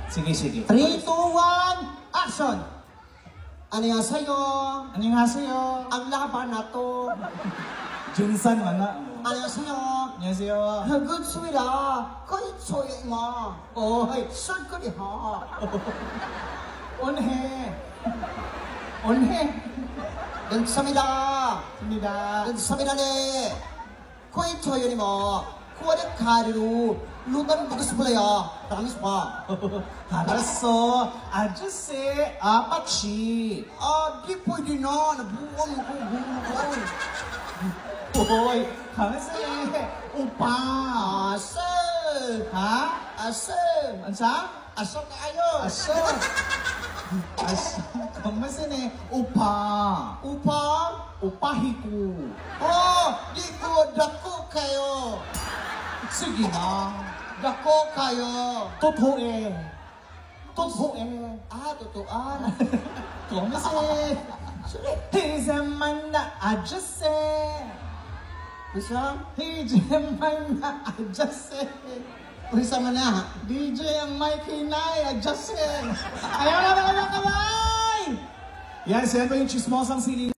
Sige, sige. 3, 2, 1, action! 안녕하세요. 안녕하세요. Ang laban na to. Junsan mana. 안녕하세요. 안녕하세요. good 거의 소용 마. 오이. 설거리 하. 온해. 온해. 감사합니다. 입니다. 감사합니다네. 거의 소용이 뭐. kuwada ka리로 lutan bukas pulaya. Promise pa. 알았어. 아저씨, 아빠치. Di pwede na. Nabuwang ko. 오이, 강세. 오빠. Asal. 하? Asal. 안사? Asal tayo. 아싸. 아싸. 강세네. 오빠. Upang. 오빠히고. Di ko dako kayo. sige na. Dako kayo. 토토에. 토토에. Totooan. 강세. 이제 만나 아저씨. Bisa? 이제 만나 아저씨. Bisa man na. DJ ang may kinay, address eh. Ayaw na mga kamay! Yan, siyempre yung chismosang siling.